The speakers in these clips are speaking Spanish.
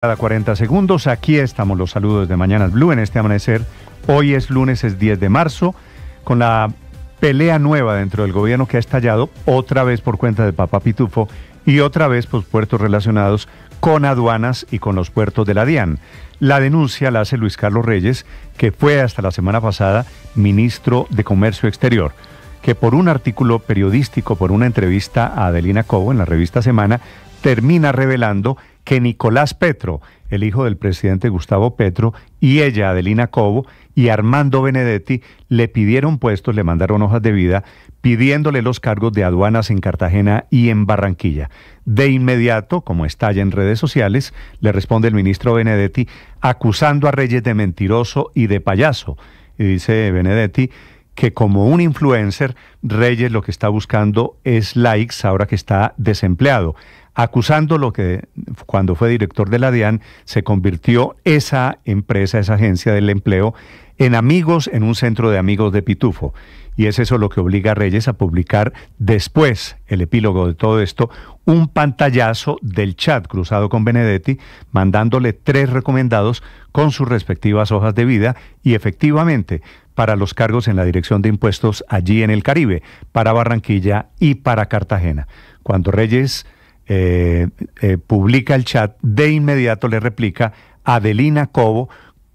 Cada 40 segundos, aquí estamos los saludos de Mañanas Blue en este amanecer. Hoy es lunes, es 10 de marzo, con la pelea nueva dentro del gobierno que ha estallado otra vez por cuenta de Papá Pitufo y otra vez por puertos relacionados con aduanas y con los puertos de la DIAN. La denuncia la hace Luis Carlos Reyes, que fue hasta la semana pasada ministro de Comercio Exterior, que por un artículo periodístico, por una entrevista a Adelina Cobo en la revista Semana, termina revelando que Nicolás Petro, el hijo del presidente Gustavo Petro, y ella, Adelina Cobo, y Armando Benedetti, le pidieron puestos, le mandaron hojas de vida, pidiéndole los cargos de aduanas en Cartagena y en Barranquilla. De inmediato, como estalla en redes sociales, le responde el ministro Benedetti, acusando a Reyes de mentiroso y de payaso. Y dice Benedetti que como un influencer, Reyes lo que está buscando es likes ahora que está desempleado, acusando lo que cuando fue director de la DIAN se convirtió esa empresa, esa agencia del empleo, en amigos, en un centro de amigos de Pitufo. Y es eso lo que obliga a Reyes a publicar después, el epílogo de todo esto, un pantallazo del chat cruzado con Benedetti, mandándole 3 recomendados con sus respectivas hojas de vida y efectivamente para los cargos en la Dirección de Impuestos allí en el Caribe, para Barranquilla y para Cartagena. Cuando Reyes publica el chat, de inmediato le replica Adelina Cobo,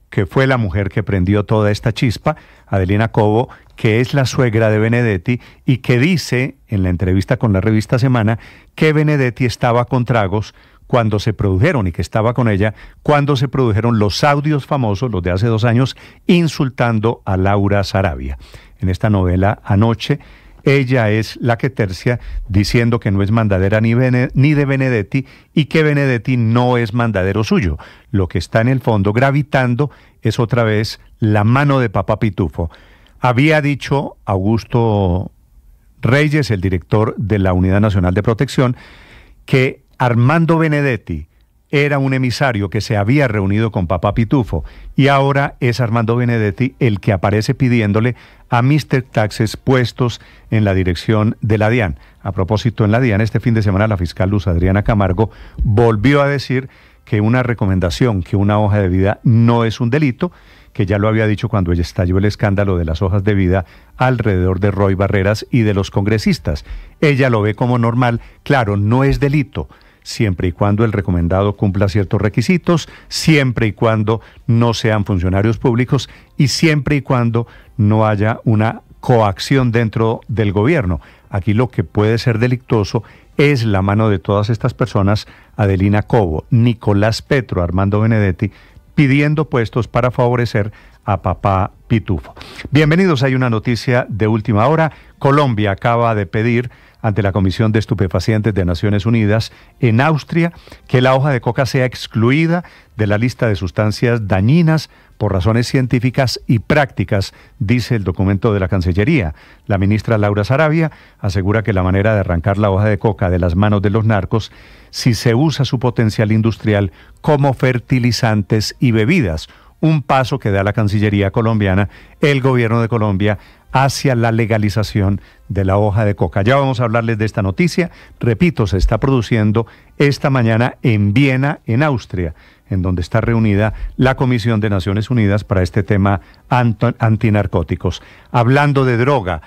que fue la mujer que prendió toda esta chispa, Adelina Cobo, que es la suegra de Benedetti y que dice en la entrevista con la revista Semana que Benedetti estaba con tragos cuando se produjeron y que estaba con ella cuando se produjeron los audios famosos, los de hace 2 años, insultando a Laura Sarabia. En esta novela Anoche, ella es la que tercia diciendo que no es mandadera ni de Benedetti y que Benedetti no es mandadero suyo. Lo que está en el fondo gravitando es otra vez la mano de Papá Pitufo. Había dicho Augusto Reyes, el director de la Unidad Nacional de Protección, que Armando Benedetti era un emisario que se había reunido con Papá Pitufo y ahora es Armando Benedetti el que aparece pidiéndole a Mr. Taxes puestos en la dirección de la DIAN. A propósito, en la DIAN este fin de semana la fiscal Luz Adriana Camargo volvió a decir que una recomendación, que una hoja de vida no es un delito, que ya lo había dicho cuando ella estalló el escándalo de las hojas de vida alrededor de Roy Barreras y de los congresistas. Ella lo ve como normal, claro, no es delito, siempre y cuando el recomendado cumpla ciertos requisitos, siempre y cuando no sean funcionarios públicos y siempre y cuando no haya una coacción dentro del gobierno. Aquí lo que puede ser delictuoso es la mano de todas estas personas, Adelina Cobo, Nicolás Petro, Armando Benedetti, pidiendo puestos para favorecer a Papá Pitufo. Bienvenidos, hay una noticia de última hora. Colombia acaba de pedir ante la Comisión de Estupefacientes de Naciones Unidas en Austria que la hoja de coca sea excluida de la lista de sustancias dañinas por razones científicas y prácticas, dice el documento de la Cancillería. La ministra Laura Sarabia asegura que la manera de arrancar la hoja de coca de las manos de los narcos si se usa su potencial industrial como fertilizantes y bebidas, un paso que da la Cancillería colombiana, el gobierno de Colombia, hacia la legalización de la hoja de coca. Ya vamos a hablarles de esta noticia. Repito, se está produciendo esta mañana en Viena, en Austria, en donde está reunida la Comisión de Naciones Unidas para este tema antinarcóticos. Hablando de droga,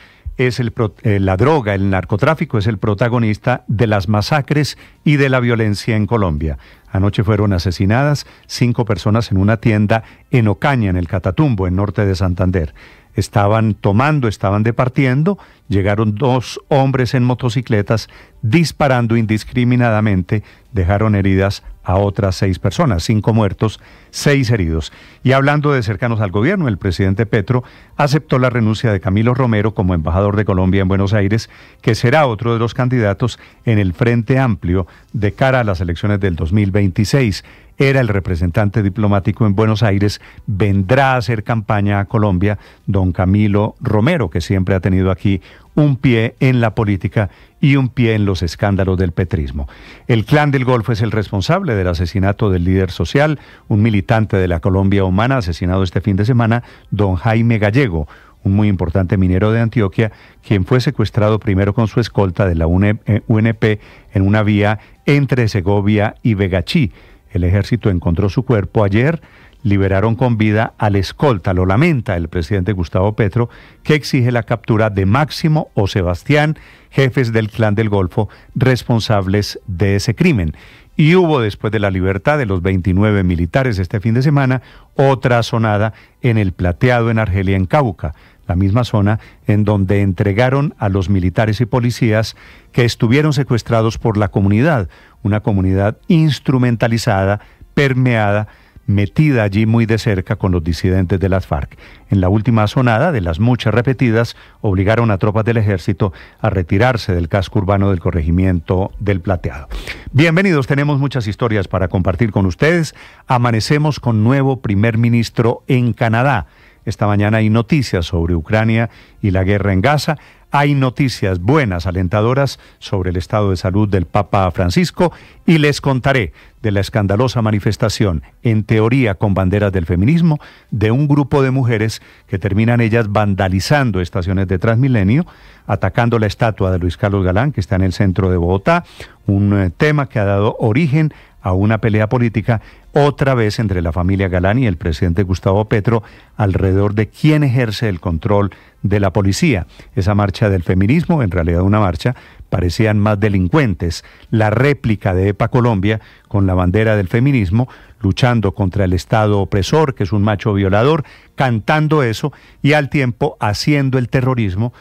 la droga, el narcotráfico es el protagonista de las masacres y de la violencia en Colombia. Anoche fueron asesinadas 5 personas en una tienda en Ocaña, en el Catatumbo, en norte de Santander. Estaban tomando, estaban departiendo, llegaron 2 hombres en motocicletas disparando indiscriminadamente, dejaron heridas a otras 6 personas, 5 muertos, 6 heridos. Y hablando de cercanos al gobierno, el presidente Petro aceptó la renuncia de Camilo Romero como embajador de Colombia en Buenos Aires, que será otro de los candidatos en el Frente Amplio de cara a las elecciones del 2026. Era el representante diplomático en Buenos Aires, vendrá a hacer campaña a Colombia don Camilo Romero, que siempre ha tenido aquí un pie en la política y un pie en los escándalos del petrismo. El Clan del Golfo es el responsable del asesinato del líder social, un militante de la Colombia Humana, asesinado este fin de semana, don Jaime Gallego, un muy importante minero de Antioquia, quien fue secuestrado primero con su escolta de la UNP en una vía entre Segovia y Vegachí. El ejército encontró su cuerpo ayer. Liberaron con vida al escolta, lo lamenta el presidente Gustavo Petro, que exige la captura de Máximo o Sebastián, jefes del Clan del Golfo, responsables de ese crimen. Y hubo, después de la libertad de los 29 militares este fin de semana, otra sonada en El Plateado, en Argelia, en Cauca, la misma zona en donde entregaron a los militares y policías que estuvieron secuestrados por la comunidad, una comunidad instrumentalizada, permeada, metida allí muy de cerca con los disidentes de las FARC. En la última sonada, de las muchas repetidas, obligaron a tropas del ejército a retirarse del casco urbano del corregimiento del Plateado. Bienvenidos, tenemos muchas historias para compartir con ustedes. Amanecemos con nuevo primer ministro en Canadá. Esta mañana hay noticias sobre Ucrania y la guerra en Gaza. Hay noticias buenas, alentadoras, sobre el estado de salud del Papa Francisco, y les contaré de la escandalosa manifestación, en teoría con banderas del feminismo, de un grupo de mujeres que terminan ellas vandalizando estaciones de Transmilenio, atacando la estatua de Luis Carlos Galán, que está en el centro de Bogotá, un tema que ha dado origen a una pelea política, otra vez entre la familia Galán y el presidente Gustavo Petro, alrededor de quién ejerce el control de la policía. Esa marcha del feminismo, en realidad una marcha, parecían más delincuentes. La réplica de EPA Colombia, con la bandera del feminismo, luchando contra el Estado opresor, que es un macho violador, cantando eso, y al tiempo haciendo el terrorismo,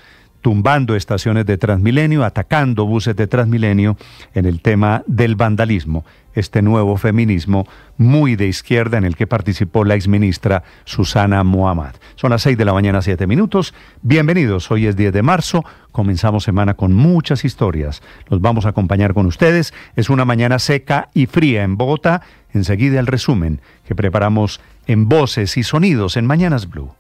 tumbando estaciones de Transmilenio, atacando buses de Transmilenio, en el tema del vandalismo, este nuevo feminismo muy de izquierda en el que participó la exministra Susana Muhammad. Son las 6 de la mañana, 7 minutos. Bienvenidos, hoy es 10 de marzo, comenzamos semana con muchas historias. Los vamos a acompañar con ustedes. Es una mañana seca y fría en Bogotá. Enseguida el resumen que preparamos en Voces y Sonidos en Mañanas Blue.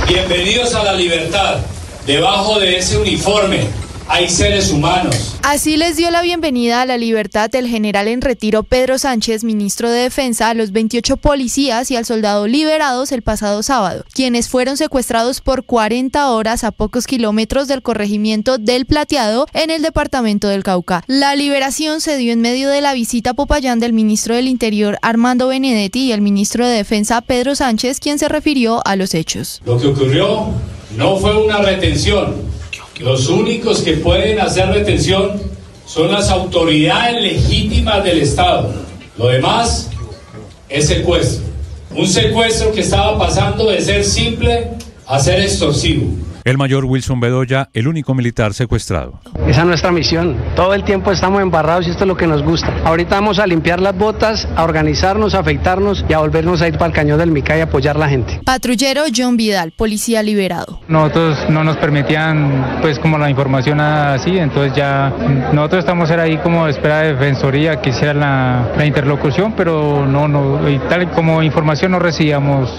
Bienvenidos a la libertad. Debajo de ese uniforme hay seres humanos. Así les dio la bienvenida a la libertad el general en retiro Pedro Sánchez, ministro de Defensa, a los 28 policías y al soldado liberados el pasado sábado, quienes fueron secuestrados por 40 horas a pocos kilómetros del corregimiento del Plateado en el departamento del Cauca. La liberación se dio en medio de la visita a Popayán del ministro del Interior Armando Benedetti y el ministro de Defensa Pedro Sánchez, quien se refirió a los hechos. Lo que ocurrió no fue una retención. Los únicos que pueden hacer retención son las autoridades legítimas del Estado. Lo demás es secuestro. Un secuestro que estaba pasando de ser simple a ser extorsivo. El mayor Wilson Bedoya, el único militar secuestrado. Esa es nuestra misión. Todo el tiempo estamos embarrados y esto es lo que nos gusta. Ahorita vamos a limpiar las botas, a organizarnos, a afeitarnos y a volvernos a ir para el Cañón del Mica y apoyar a la gente. Patrullero John Vidal, policía liberado. Nosotros no nos permitían pues como la información así, entonces ya nosotros estamos ahí como de espera de defensoría que hiciera la interlocución, pero no, y tal como información no recibíamos.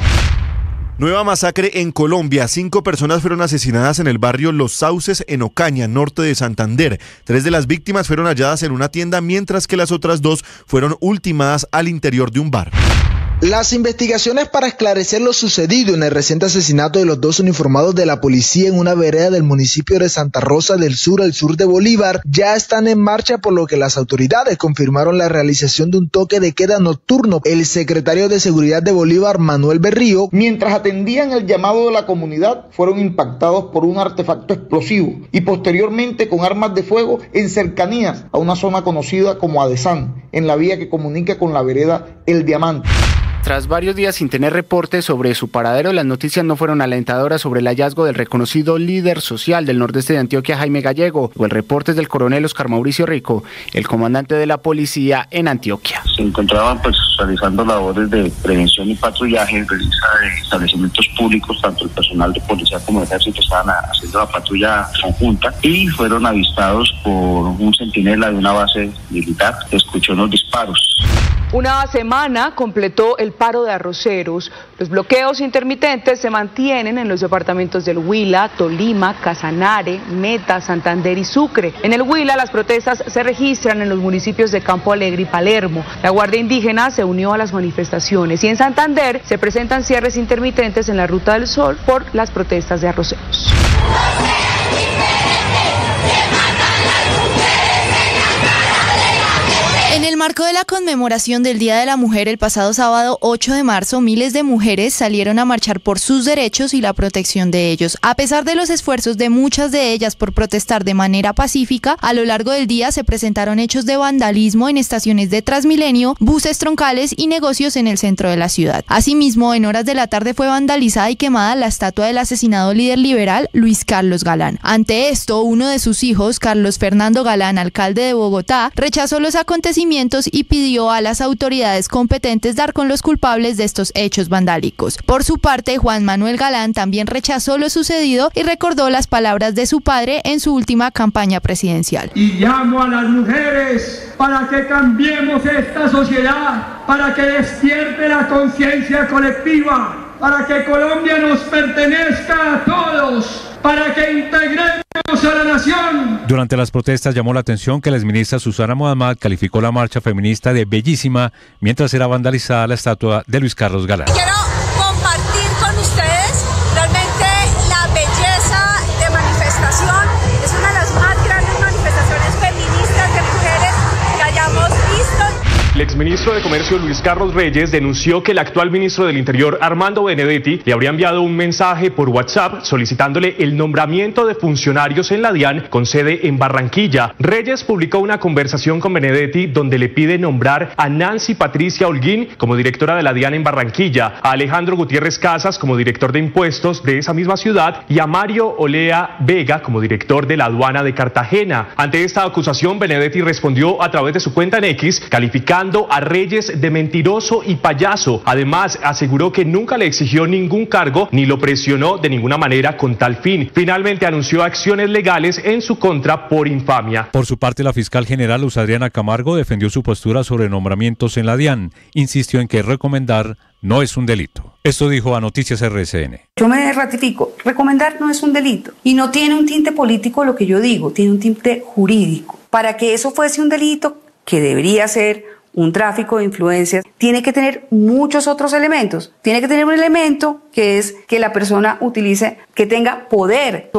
Nueva masacre en Colombia. 5 personas fueron asesinadas en el barrio Los Sauces, en Ocaña, norte de Santander. 3 de las víctimas fueron halladas en una tienda, mientras que las otras 2 fueron ultimadas al interior de un bar. Las investigaciones para esclarecer lo sucedido en el reciente asesinato de los 2 uniformados de la policía en una vereda del municipio de Santa Rosa del Sur, al sur de Bolívar, ya están en marcha, por lo que las autoridades confirmaron la realización de un toque de queda nocturno. El secretario de Seguridad de Bolívar, Manuel Berrío, mientras atendían el llamado de la comunidad, fueron impactados por un artefacto explosivo y posteriormente con armas de fuego en cercanías a una zona conocida como Adesán, en la vía que comunica con la vereda El Diamante. Tras varios días sin tener reportes sobre su paradero, las noticias no fueron alentadoras sobre el hallazgo del reconocido líder social del nordeste de Antioquia, Jaime Gallego, o el reporte del coronel Oscar Mauricio Rico, el comandante de la policía en Antioquia. Se encontraban realizando labores de prevención y patrullaje, de establecimientos públicos, tanto el personal de policía como de ejército estaban haciendo la patrulla conjunta y fueron avistados por un centinela de una base militar que escuchó unos disparos. Una semana completó el paro de arroceros. Los bloqueos intermitentes se mantienen en los departamentos del Huila, Tolima, Casanare, Meta, Santander y Sucre. En el Huila las protestas se registran en los municipios de Campo Alegre y Palermo. La Guardia Indígena se unió a las manifestaciones y en Santander se presentan cierres intermitentes en la Ruta del Sol por las protestas de arroceros. marco de la conmemoración del Día de la Mujer el pasado sábado 8 de marzo, miles de mujeres salieron a marchar por sus derechos y la protección de ellos. A pesar de los esfuerzos de muchas de ellas por protestar de manera pacífica, a lo largo del día se presentaron hechos de vandalismo en estaciones de Transmilenio, buses troncales y negocios en el centro de la ciudad. Asimismo, en horas de la tarde fue vandalizada y quemada la estatua del asesinado líder liberal Luis Carlos Galán. Ante esto, uno de sus hijos, Carlos Fernando Galán, alcalde de Bogotá, rechazó los acontecimientos y pidió a las autoridades competentes dar con los culpables de estos hechos vandálicos. Por su parte, Juan Manuel Galán también rechazó lo sucedido y recordó las palabras de su padre en su última campaña presidencial. Y llamo a las mujeres para que cambiemos esta sociedad, para que despierte la conciencia colectiva, para que Colombia nos pertenezca a todos, para que integremos a la nación. Durante las protestas llamó la atención que la exministra Susana Muhammad calificó la marcha feminista de bellísima mientras era vandalizada la estatua de Luis Carlos Galán. Quiero compartir con ustedes realmente la belleza de manifestación. Es una de las más grandes manifestaciones feministas de mujeres que hayamos visto. El exministro de Comercio Luis Carlos Reyes denunció que el actual ministro del Interior Armando Benedetti le habría enviado un mensaje por WhatsApp solicitándole el nombramiento de funcionarios en la DIAN con sede en Barranquilla. Reyes publicó una conversación con Benedetti donde le pide nombrar a Nancy Patricia Holguín como directora de la DIAN en Barranquilla, a Alejandro Gutiérrez Casas como director de impuestos de esa misma ciudad y a Mario Olea Vega como director de la aduana de Cartagena. Ante esta acusación, Benedetti respondió a través de su cuenta en X, calificando a Reyes de mentiroso y payaso. Además, aseguró que nunca le exigió ningún cargo ni lo presionó de ninguna manera con tal fin. Finalmente anunció acciones legales en su contra por infamia. Por su parte, la fiscal general Luz Adriana Camargo defendió su postura sobre nombramientos en la DIAN. Insistió en que recomendar no es un delito. Esto dijo a Noticias RCN. Yo me ratifico, recomendar no es un delito y no tiene un tinte político lo que yo digo, tiene un tinte jurídico. Para que eso fuese un delito, que debería ser un tráfico de influencias, tiene que tener muchos otros elementos. Tiene que tener un elemento que es que la persona utilice, que tenga poder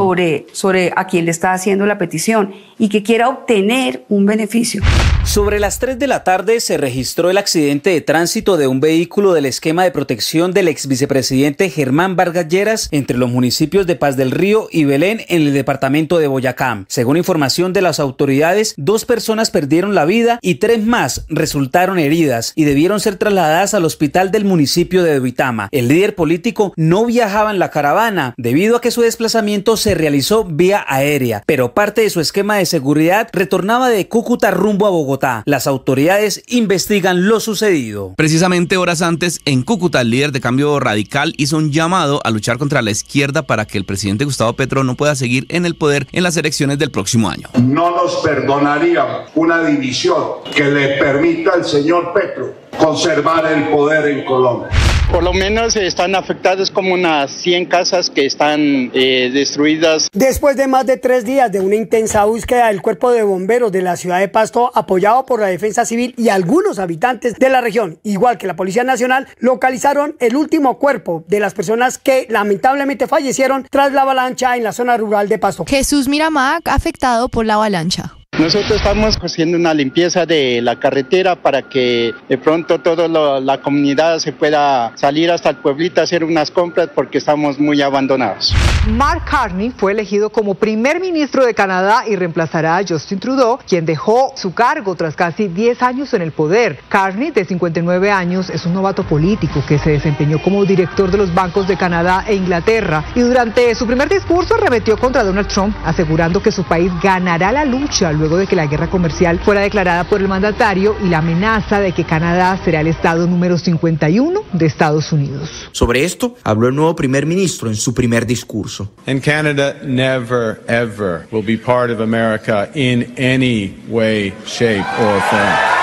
sobre a quien le está haciendo la petición y que quiera obtener un beneficio. Sobre las 3 de la tarde se registró el accidente de tránsito de un vehículo del esquema de protección del ex vicepresidente Germán Vargas Lleras entre los municipios de Paz del Río y Belén en el departamento de Boyacá. Según información de las autoridades, 2 personas perdieron la vida y 3 más resultaron heridas y debieron ser trasladadas al hospital del municipio de Duitama. El líder político no viajaba en la caravana debido a que su desplazamiento se realizó vía aérea, pero parte de su esquema de seguridad retornaba de Cúcuta rumbo a Bogotá. Las autoridades investigan lo sucedido. Precisamente horas antes, en Cúcuta, el líder de Cambio Radical hizo un llamado a luchar contra la izquierda para que el presidente Gustavo Petro no pueda seguir en el poder en las elecciones del próximo año. No nos perdonaríamos una división que le permita al señor Petro conservar el poder en Colombia. Por lo menos están afectadas como unas 100 casas que están destruidas. Después de más de 3 días de una intensa búsqueda, del Cuerpo de Bomberos de la ciudad de Pasto, apoyado por la Defensa Civil y algunos habitantes de la región, igual que la Policía Nacional, localizaron el último cuerpo de las personas que lamentablemente fallecieron tras la avalancha en la zona rural de Pasto. Jesús Miramac, afectado por la avalancha. Nosotros estamos haciendo una limpieza de la carretera para que de pronto toda la comunidad se pueda salir hasta el pueblito a hacer unas compras porque estamos muy abandonados. Mark Carney fue elegido como primer ministro de Canadá y reemplazará a Justin Trudeau, quien dejó su cargo tras casi 10 años en el poder. Carney, de 59 años, es un novato político que se desempeñó como director de los bancos de Canadá e Inglaterra y durante su primer discurso arremetió contra Donald Trump, asegurando que su país ganará la lucha luego de que la guerra comercial fuera declarada por el mandatario y la amenaza de que Canadá será el estado número 51 de Estados Unidos. Sobre esto habló el nuevo primer ministro en su primer discurso. And Canada never ever will be part of America in any way, shape or form.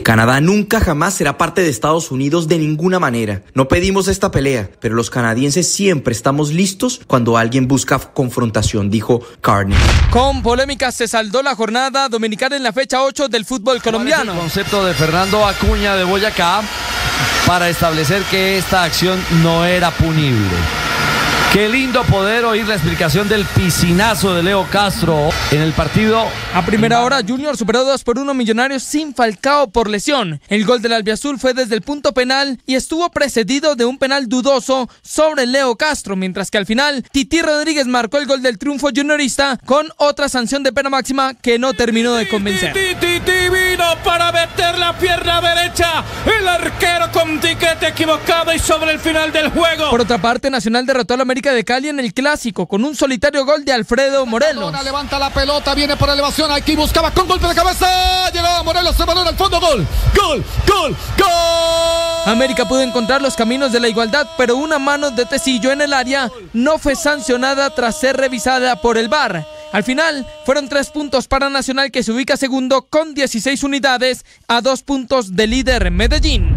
Canadá nunca jamás será parte de Estados Unidos de ninguna manera. No pedimos esta pelea, pero los canadienses siempre estamos listos cuando alguien busca confrontación, dijo Carney. Con polémicas se saldó la jornada dominicana en la fecha 8 del fútbol colombiano. El concepto de Fernando Acuña de Boyacá para establecer que esta acción no era punible. Qué lindo poder oír la explicación del piscinazo de Leo Castro en el partido. A primera hora, Junior superó 2-1 Millonarios sin Falcao por lesión. El gol del albiazul fue desde el punto penal y estuvo precedido de un penal dudoso sobre Leo Castro, mientras que al final Titi Rodríguez marcó el gol del triunfo juniorista con otra sanción de pena máxima que no terminó de convencer. Titi vino para meter la pierna derecha. El arquero con tiquete equivocado y sobre el final del juego. Por otra parte, Nacional derrotó a la América de Cali en el Clásico con un solitario gol de Alfredo Morelos. Levanta la pelota, viene por elevación, aquí buscaba con golpe de cabeza, llegaba Morelos, se balón al fondo, gol. América pudo encontrar los caminos de la igualdad, pero una mano de Tecillo en el área no fue sancionada tras ser revisada por el VAR. Al final, fueron 3 puntos para Nacional, que se ubica segundo con 16 unidades a 2 puntos del líder Medellín.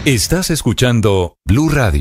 Estás escuchando Blue Radio.